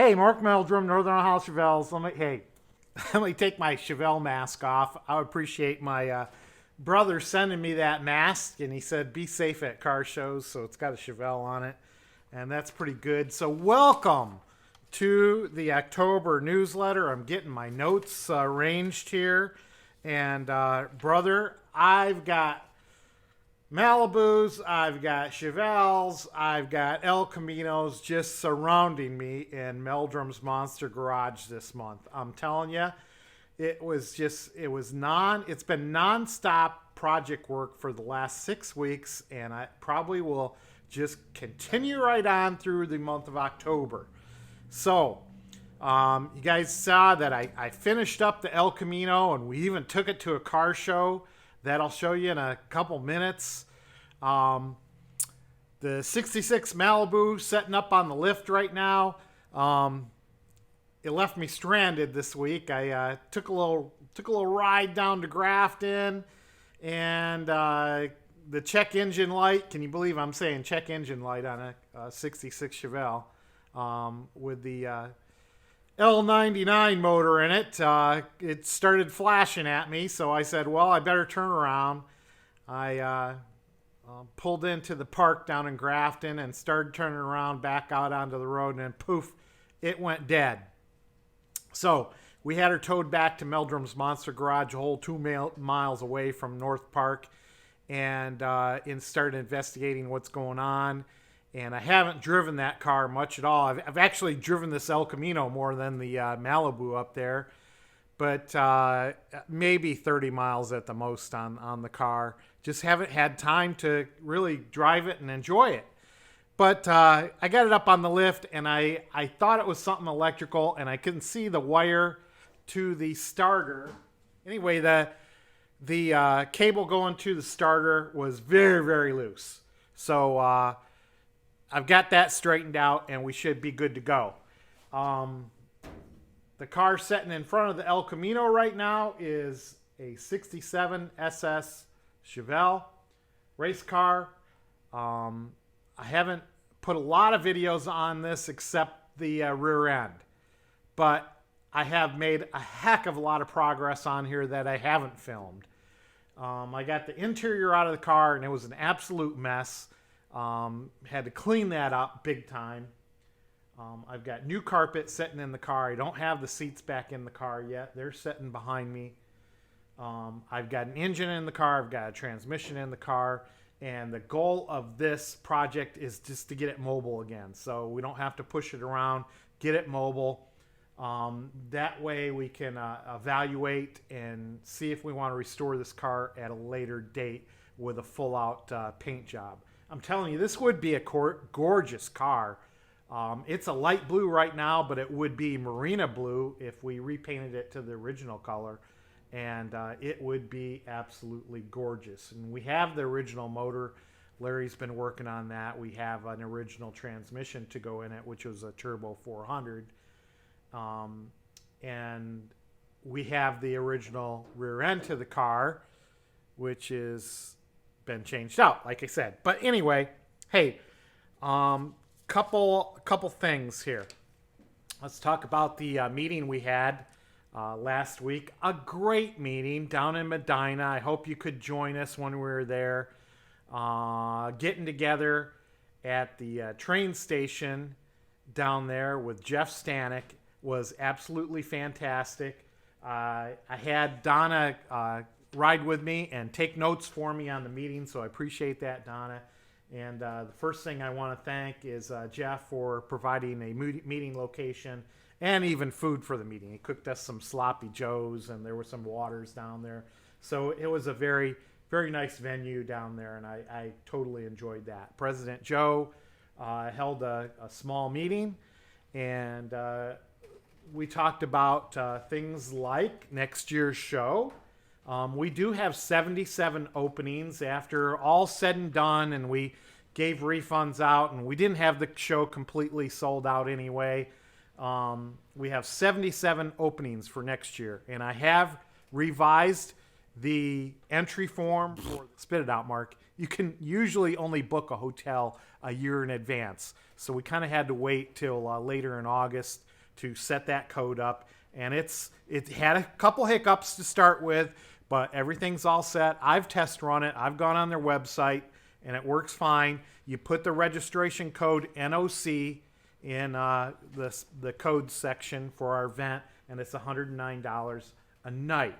Hey, Mark Meldrum, Northern Ohio Chevelles. Let me take my Chevelle mask off. I appreciate my brother sending me that mask, and he said, be safe at car shows, so it's got a Chevelle on it, and that's pretty good. So welcome to the October newsletter. I'm getting my notes arranged here, and brother, I've got Malibus, I've got Chevelles, I've got El Caminos just surrounding me in Meldrum's Monster Garage this month. I'm telling you, it's been nonstop project work for the last 6 weeks, and I probably will just continue right on through the month of October. So, you guys saw that I finished up the El Camino, and we even took it to a car show. That I'll show you in a couple minutes. The 66 Malibu setting up on the lift right now. It left me stranded this week. I took a little ride down to Grafton, and the check engine light. Can you believe I'm saying check engine light on a 66 Chevelle with the L99 motor in it? It started flashing at me, so I said, well, I better turn around. I pulled into the park down in Grafton and started turning around back out onto the road, and then poof, it went dead. So we had her towed back to Meldrum's Monster Garage, a whole 2 miles away from North Park, and started investigating what's going on. And I haven't driven that car much at all. I've actually driven this El Camino more than the Malibu up there, but maybe 30 miles at the most on the car. Just haven't had time to really drive it and enjoy it. But I got it up on the lift, and I thought it was something electrical, and I couldn't see the wire to the starter. Anyway, the cable going to the starter was very, very loose. So I've got that straightened out, and we should be good to go. The car sitting in front of the El Camino right now is a 67 SS Chevelle race car. I haven't put a lot of videos on this except the rear end, but I have made a heck of a lot of progress on here that I haven't filmed. I got the interior out of the car, and it was an absolute mess. Had to clean that up big time. I've got new carpet sitting in the car. I don't have the seats back in the car yet. They're sitting behind me. I've got an engine in the car. I've got a transmission in the car. And the goal of this project is just to get it mobile again. So we don't have to push it around, get it mobile. That way we can evaluate and see if we want to restore this car at a later date with a full-out paint job. I'm telling you, this would be a gorgeous car. It's a light blue right now, but it would be marina blue if we repainted it to the original color. And it would be absolutely gorgeous. And we have the original motor. Larry's been working on that. We have an original transmission to go in it, which was a Turbo 400. And we have the original rear end to the car, which is been changed out, like I said. But anyway, hey, couple things here. Let's talk about the meeting we had last week. A great meeting down in Medina. I hope you could join us when we were there. Getting together at the train station down there with Jeff Stanek was absolutely fantastic. I had Donna ride with me and take notes for me on the meeting, so I appreciate that, Donna. And the first thing I want to thank is Jeff for providing a meeting location and even food for the meeting. He cooked us some sloppy joes, and there were some waters down there. So it was a very, very nice venue down there, and I totally enjoyed that. President Joe held a small meeting, and we talked about things like next year's show. We do have 77 openings after all said and done, and we gave refunds out, and we didn't have the show completely sold out anyway. We have 77 openings for next year, and I have revised the entry form for spit it out, Mark. You can usually only book a hotel a year in advance, so we kind of had to wait till later in August to set that code up. And it had a couple hiccups to start with, but everything's all set. I've test run it. I've gone on their website, and it works fine. You put the registration code NOC in the code section for our event, and it's $109 a night.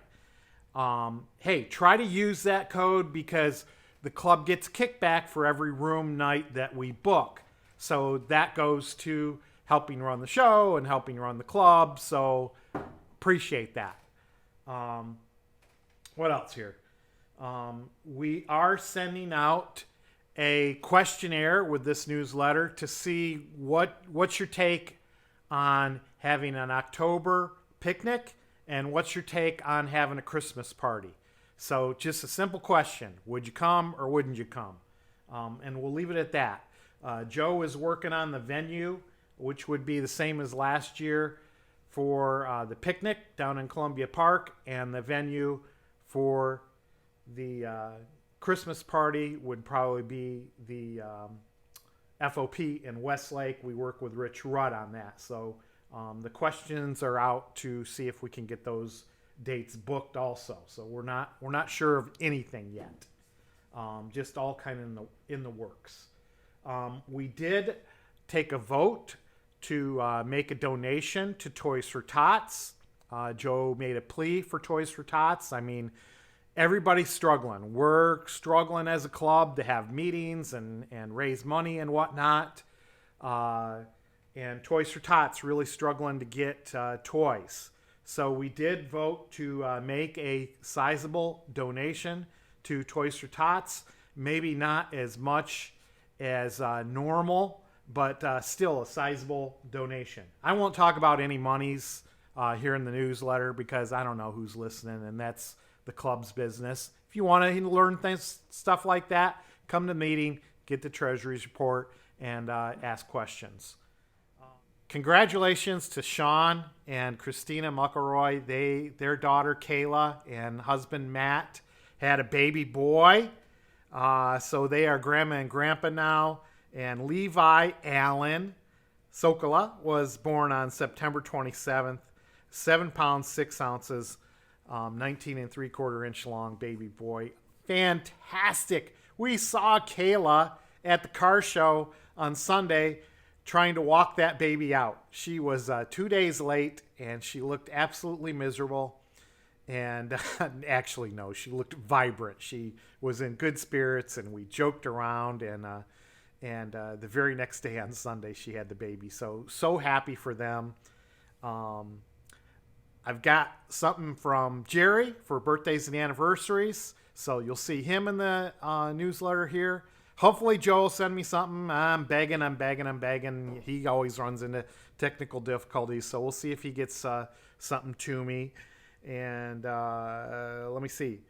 Hey, try to use that code because the club gets kickback for every room night that we book. So that goes to helping run the show and helping run the club. So appreciate that. What else here? We are sending out a questionnaire with this newsletter to see what's your take on having an October picnic and what's your take on having a Christmas party. So just a simple question. Would you come or wouldn't you come? And we'll leave it at that. Joe is working on the venue, which would be the same as last year for the picnic down in Columbia Park, and the venue for the Christmas party would probably be the FOP in Westlake. We work with Rich Rudd on that. So the questions are out to see if we can get those dates booked also. So we're not sure of anything yet. Just all kind of in the works. We did take a vote to make a donation to Toys for Tots. Joe made a plea for Toys for Tots. I mean, everybody's struggling. We're struggling as a club to have meetings and raise money and whatnot. And Toys for Tots really struggling to get toys. So we did vote to make a sizable donation to Toys for Tots. Maybe not as much as normal, but still a sizable donation. I won't talk about any monies here in the newsletter because I don't know who's listening, and that's the club's business. If you want to learn stuff like that, come to the meeting, get the Treasury's report, and ask questions. Congratulations to Sean and Christina McElroy. Their daughter Kayla and husband Matt had a baby boy. So they are grandma and grandpa now. And Levi Allen Sokola was born on September 27th, 7 pounds, 6 ounces, 19 and 3/4 inch long baby boy. Fantastic. We saw Kayla at the car show on Sunday trying to walk that baby out. She was 2 days late, and she looked absolutely miserable. And actually, no, she looked vibrant. She was in good spirits, and we joked around. And the very next day on Sunday, she had the baby. So happy for them. I've got something from Gerry for birthdays and anniversaries. So you'll see him in the newsletter here. Hopefully Joe will send me something. I'm begging. He always runs into technical difficulties. So we'll see if he gets something to me. And let me see.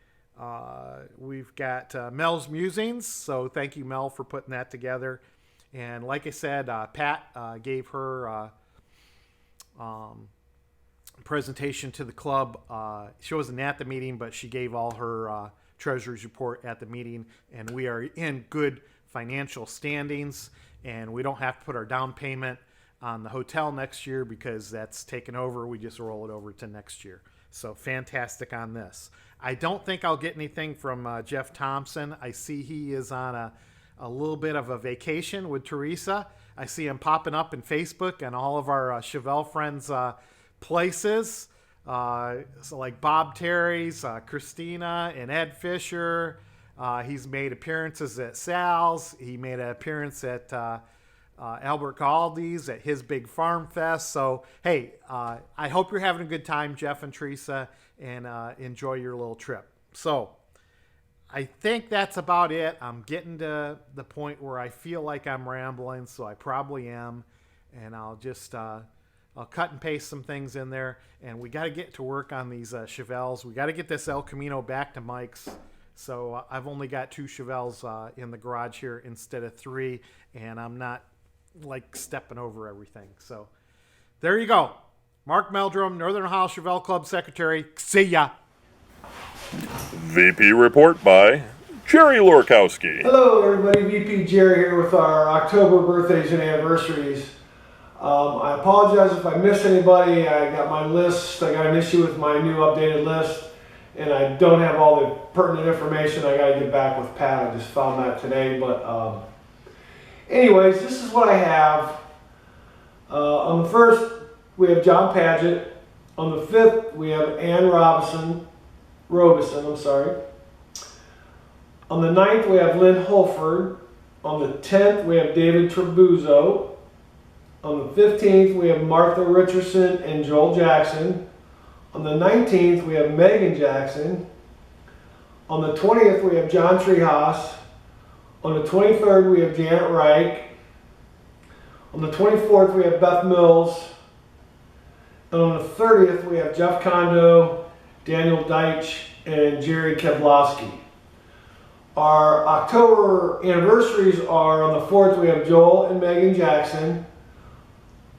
We've got Mel's Musings. So thank you, Mel, for putting that together. And like I said, Pat gave her presentation to the club. She wasn't at the meeting, but she gave all her treasurer's report at the meeting, and we are in good financial standings, and we don't have to put our down payment on the hotel next year because that's taken over. We just roll it over to next year. So fantastic on this. I don't think I'll get anything from Jeff Thompson. I see he is on a little bit of a vacation with Teresa. I see him popping up in Facebook and all of our Chevelle friends' places. So like Bob Terry's, Christina and Ed Fisher. He's made appearances at Sal's. He made an appearance at Albert Galdi's at his big farm fest. So, hey, I hope you're having a good time, Jeff and Teresa, and enjoy your little trip. So I think that's about it. I'm getting to the point where I feel like I'm rambling, so I probably am. And I'll just... I'll cut and paste some things in there, and we got to get to work on these Chevelles. We got to get this El Camino back to Mike's. So I've only got 2 Chevelles in the garage here instead of 3, and I'm not like stepping over everything. So there you go. Mark Meldrum, Northern Ohio Chevelle Club Secretary. See ya. VP report by Gerry Lorkowski. Hello everybody, VP Gerry here with our October birthdays and anniversaries. I apologize if I miss anybody. I got my list. I got an issue with my new updated list, and I don't have all the pertinent information. I got to get back with Pat. I just found that today. But anyways, this is what I have. On the 1st, we have John Paget. On the 5th, we have Ann Robeson. On the 9th, we have Lynn Holford. On the 10th, we have David Trabuzzo. On the 15th, we have Martha Richardson and Joel Jackson. On the 19th, we have Megan Jackson. On the 20th, we have John Treehouse. On the 23rd, we have Janet Reich. On the 24th, we have Beth Mills. And on the 30th, we have Jeff Kondo, Daniel Deitch, and Gerry Kevlowski. Our October anniversaries are on the 4th, we have Joel and Megan Jackson.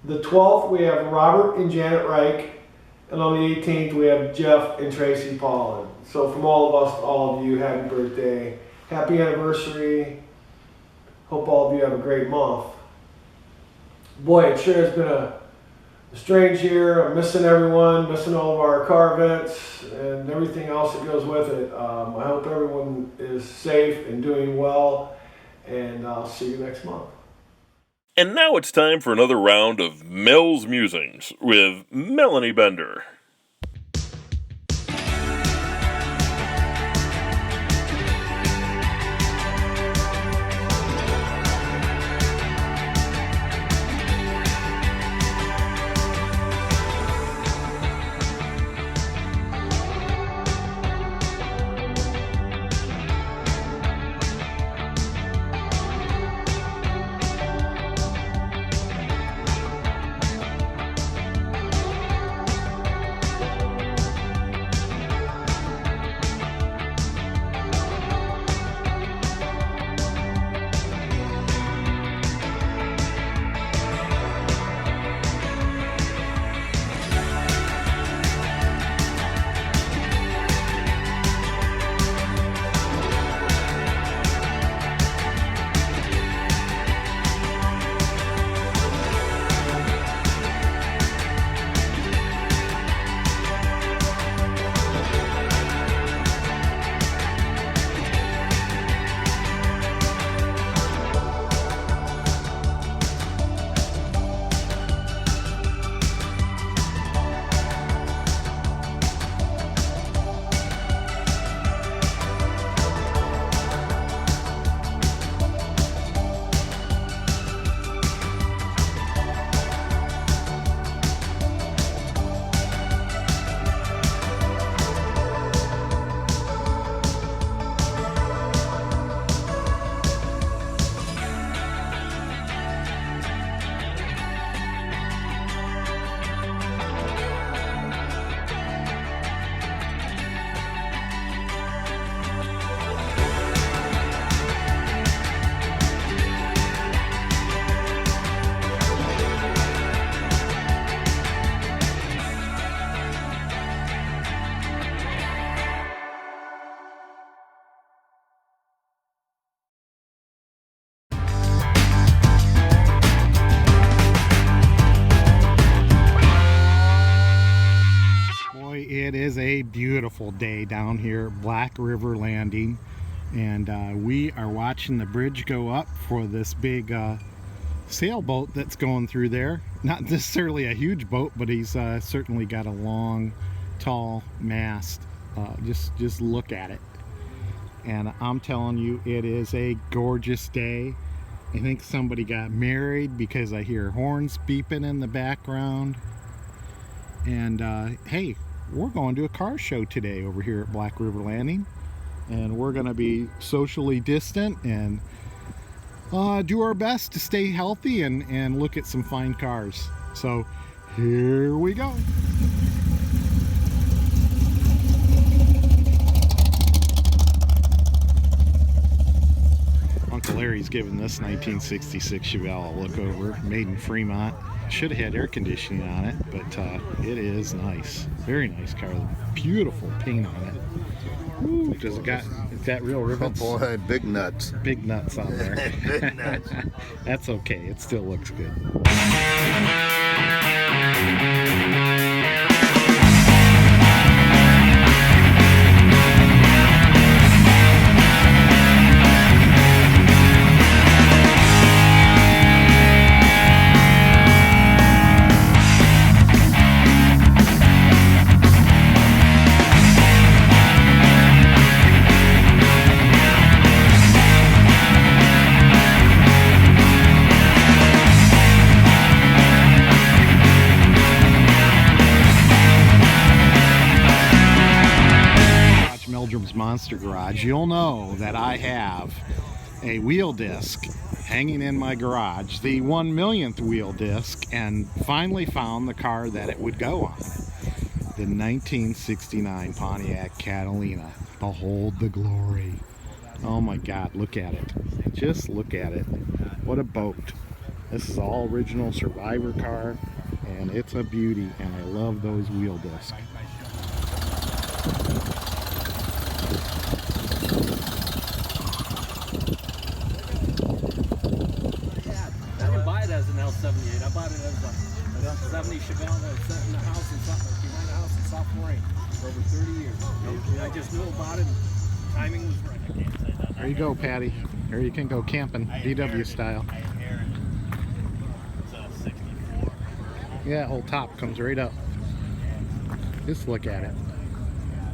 The 12th, we have Robert and Janet Reich. And on the 18th, we have Jeff and Tracy Paulin. So from all of us to all of you, happy birthday. Happy anniversary. Hope all of you have a great month. Boy, it sure has been a strange year. I'm missing everyone, missing all of our car events and everything else that goes with it. I hope everyone is safe and doing well, and I'll see you next month. And now it's time for another round of Mel's Musings with Melanie Bender. It is a beautiful day down here at Black River Landing, and we are watching the bridge go up for this big sailboat that's going through there. Not necessarily a huge boat, but he's certainly got a long, tall mast. Just look at it. And I'm telling you, it is a gorgeous day. I think somebody got married because I hear horns beeping in the background. And hey, we're going to a car show today over here at Black River Landing, and we're going to be socially distant and do our best to stay healthy and look at some fine cars. So here we go. Uncle Larry Gerry's giving this 1966 Chevelle a look over, made in Fremont. Should have had air conditioning on it, but it is nice. Very nice car. Beautiful paint on it. Ooh, does it got real rivets? Oh boy, big nuts. Big nuts on there. Big nuts. That's okay. It still looks good. Monster Garage, you'll know that I have a wheel disc hanging in my garage, the 1,000,000th wheel disc, and finally found the car that it would go on. The 1969 Pontiac Catalina. Behold the glory. Oh my God, look at it. Just look at it. What a boat. This is all original Survivor car, and it's a beauty, and I love those wheel discs. As an L78. I bought it as a 70 Chevelle that was set in the house behind the house in Sophomore for over 30 years. And I just knew about it. Timing was right. I can't say that. There you go, Patty. There you can go camping, VW style. I inherited. It's a 64. Yeah, whole top comes right up. Just look at it.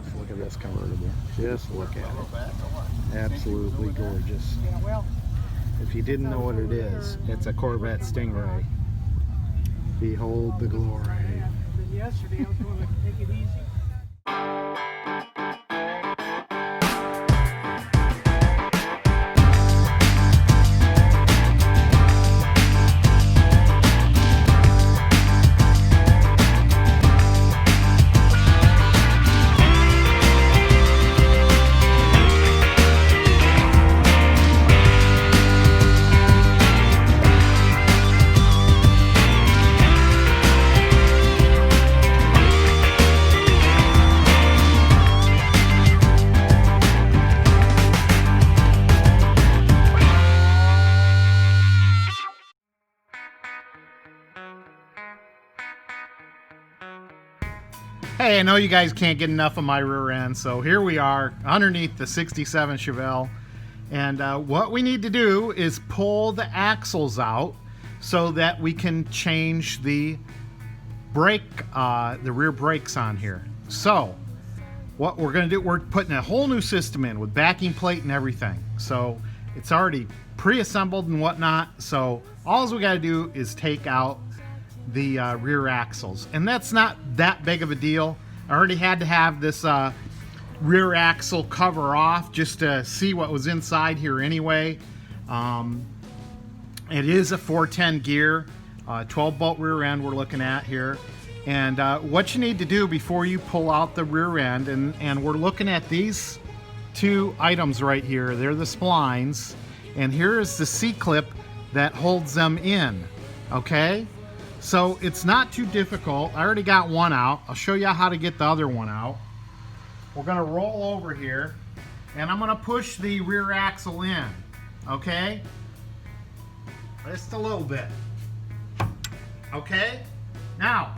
Just look at this convertible. Just look at it. Absolutely gorgeous. If you didn't know what it is, it's a Corvette Stingray. Behold the glory. Yesterday I was going to take it easy. Hey, I know you guys can't get enough of my rear end, so here we are underneath the 67 Chevelle. And what we need to do is pull the axles out so that we can change the brake, the rear brakes on here. So what we're going to do, we're putting a whole new system in with backing plate and everything. So it's already pre-assembled and whatnot. So all we got to do is take out the rear axles, and that's not that big of a deal. I already had to have this rear axle cover off just to see what was inside here anyway. It is a 410 gear, 12 bolt rear end we're looking at here. And what you need to do before you pull out the rear end, and we're looking at these two items right here. They're the splines, and here is the C-clip that holds them in, okay? So it's not too difficult. I already got one out. I'll show you how to get the other one out. We're gonna roll over here, and I'm gonna push the rear axle in, okay? Just a little bit, okay? Now,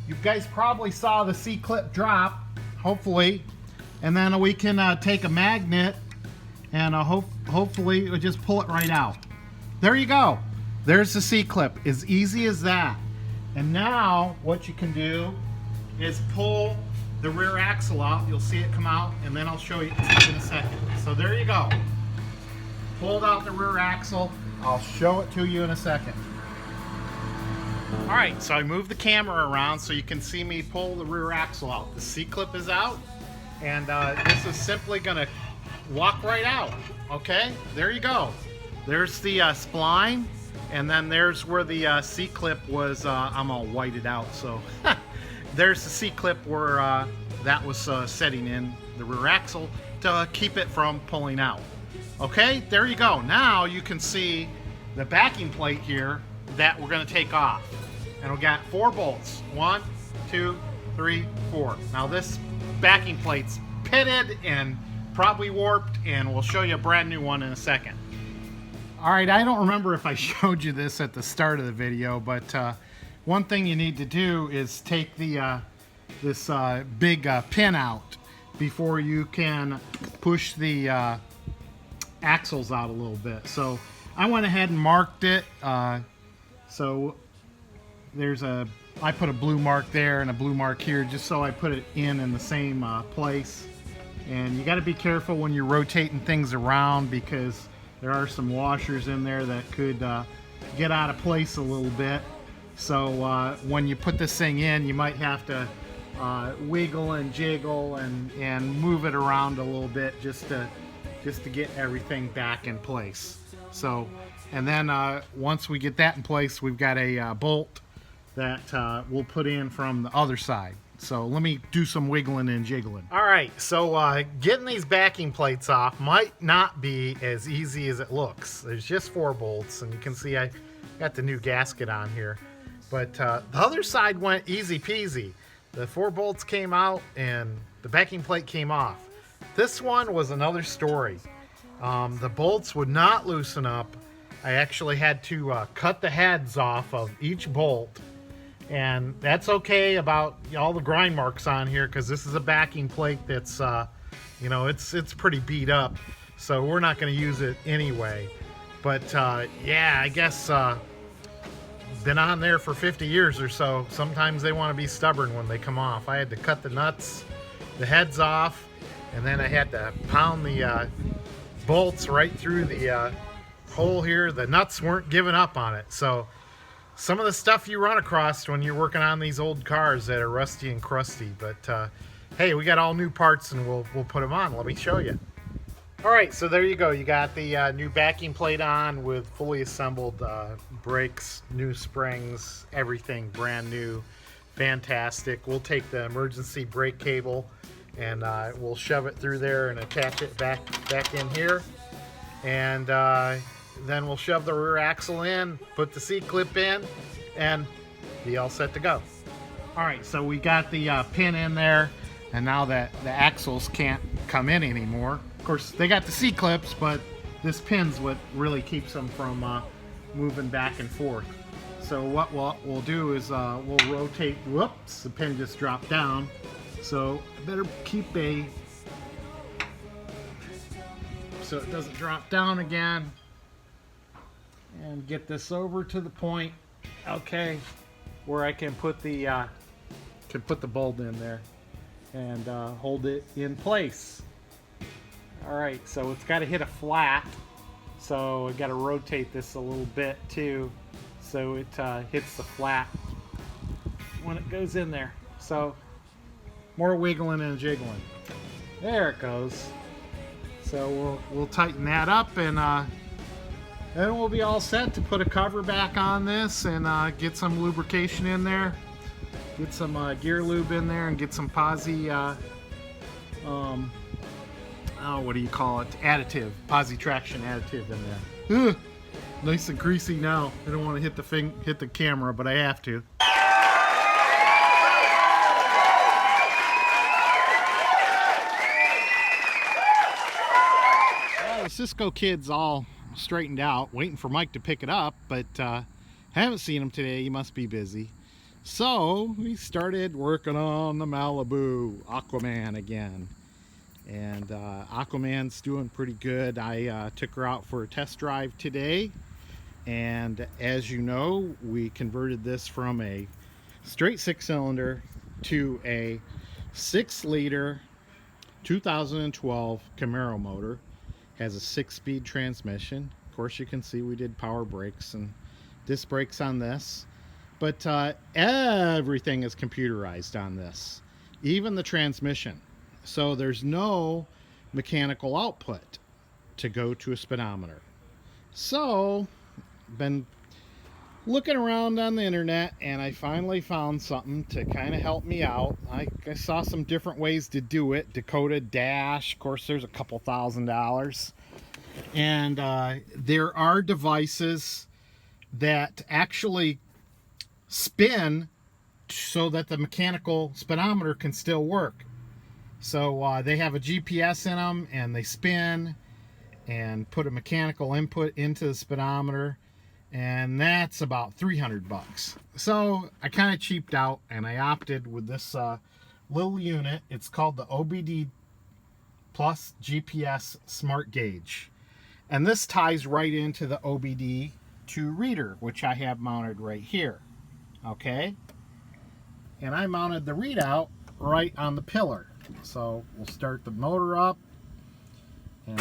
you guys probably saw the C-clip drop, hopefully, and then we can take a magnet and hopefully we'll just pull it right out. There you go. There's the C-clip, as easy as that. And now what you can do is pull the rear axle out. You'll see it come out, and then I'll show you in a second. So there you go. Pulled out the rear axle. I'll show it to you in a second. All right, so I moved the camera around so you can see me pull the rear axle out. The C-clip is out, and this is simply gonna walk right out, okay? There you go. There's the spline, and then there's where the C-clip was. I'm all whited out, so there's the C-clip where that was setting in the rear axle to keep it from pulling out. Okay, there you go. Now you can see the backing plate here that we're going to take off. And we got 4 bolts. 1, 2, 3, 4. Now this backing plate's pitted and probably warped, and we'll show you a brand new one in a second. All right, I don't remember if I showed you this at the start of the video, but one thing you need to do is take the this big pin out before you can push the axles out a little bit. So I went ahead and marked it. So there's I put a blue mark there and a blue mark here, just so I put it in the same place. And you got to be careful when you're rotating things around, because there are some washers in there that could get out of place a little bit. So when you put this thing in, you might have to wiggle and jiggle and move it around a little bit just to get everything back in place. So, and then once we get that in place, we've got a bolt that we'll put in from the other side. So let me do some wiggling and jiggling. All right, so getting these backing plates off might not be as easy as it looks. There's just 4 bolts, and you can see I got the new gasket on here. But the other side went easy peasy. The 4 bolts came out and the backing plate came off. This one was another story. The bolts would not loosen up. I actually had to cut the heads off of each bolt. And that's okay about all the grind marks on here, because this is a backing plate that's, you know, it's pretty beat up. So we're not going to use it anyway. But yeah, I guess been on there for 50 years or so. Sometimes they want to be stubborn when they come off. I had to cut the nuts, the heads off, and then I had to pound the bolts right through the hole here. The nuts weren't giving up on it. So some of the stuff you run across when you're working on these old cars that are rusty and crusty. But hey, we got all new parts, and we'll put them on. Let me show you. All right, so there you go. You got the new backing plate on with fully assembled brakes, new springs, everything brand new. Fantastic. We'll take the emergency brake cable and we'll shove it through there and attach it back in here. And then we'll shove the rear axle in, put the C-clip in, and be all set to go. All right, so we got the pin in there, and now that the axles can't come in anymore. Of course, they got the C-clips, but this pin's what really keeps them from moving back and forth. So what we'll do is we'll rotate. Whoops, the pin just dropped down. So I better keep so it doesn't drop down again. And get this over to the point, okay, where I can put the bolt in there and hold it in place. All right, so it's got to hit a flat, so I got to rotate this a little bit too, so it hits the flat when it goes in there. So more wiggling and jiggling. There it goes. So we'll tighten that up, and then we'll be all set to put a cover back on this and get some lubrication in there, get some gear lube in there, and get some posi, what do you call it? Additive, posi traction additive in there. Ugh, nice and greasy now. I don't want to hit the camera, but I have to. Well, the Cisco kids all straightened out, waiting for Mike to pick it up, but haven't seen him today. He must be busy. So we started working on the Malibu Aquaman again, and Aquaman's doing pretty good. I took her out for a test drive today, and as you know, we converted this from a straight 6-cylinder to a 6-liter 2012 Camaro motor. Has a 6-speed transmission. Of course, you can see we did power brakes and disc brakes on this, but everything is computerized on this, even the transmission. So there's no mechanical output to go to a speedometer. So been looking around on the internet, and I finally found something to kind of help me out. I saw some different ways to do it. Dakota Dash, of course, there's a couple $1,000. And there are devices that actually spin so that the mechanical speedometer can still work. So they have a GPS in them, and they spin and put a mechanical input into the speedometer, and that's about 300 bucks. So I kind of cheaped out, and I opted with this little unit. It's called the OBD Plus GPS Smart Gauge, and this ties right into the OBD2 reader, which I have mounted right here. Okay, and I mounted the readout right on the pillar. So we'll start the motor up, and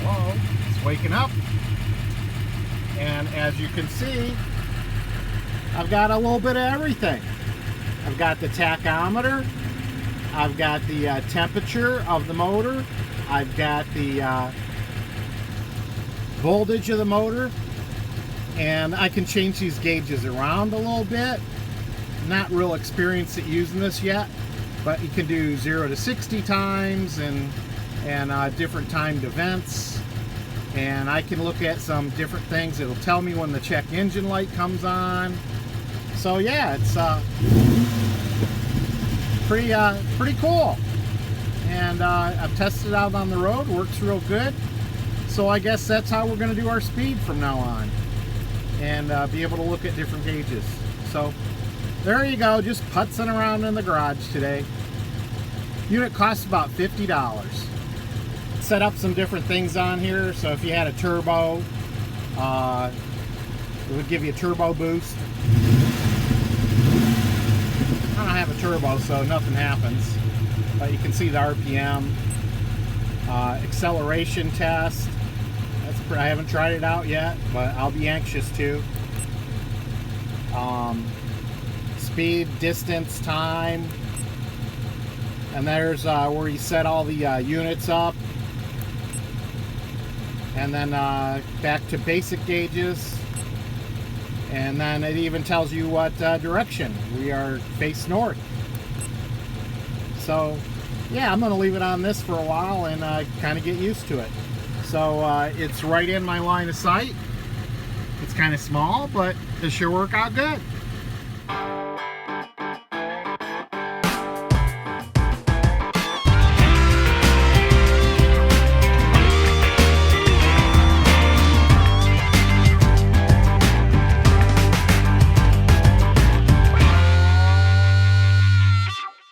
whoa, it's waking up. And as you can see, I've got a little bit of everything. I've got the tachometer, I've got the temperature of the motor, I've got the voltage of the motor, and I can change these gauges around a little bit. Not real experienced at using this yet, but you can do 0 to 60 times and different timed events, and I can look at some different things. It'll tell me when the check engine light comes on. So yeah, it's pretty cool, and I've tested it out on the road. Works real good. So I guess that's how we're going to do our speed from now on, and be able to look at different gauges. So there you go, just putzing around in the garage today. Unit costs about $50. Set up some different things on here. So if you had a turbo, it would give you a turbo boost. I don't have a turbo, so nothing happens, but you can see the RPM. Acceleration test. I haven't tried it out yet, but I'll be anxious to. Speed, distance, time, and there's where you set all the units up, and then back to basic gauges, and then it even tells you what direction we are, face north. So yeah, I'm going to leave it on this for a while and kind of get used to it. So it's right in my line of sight. It's kind of small, but it sure worked out good.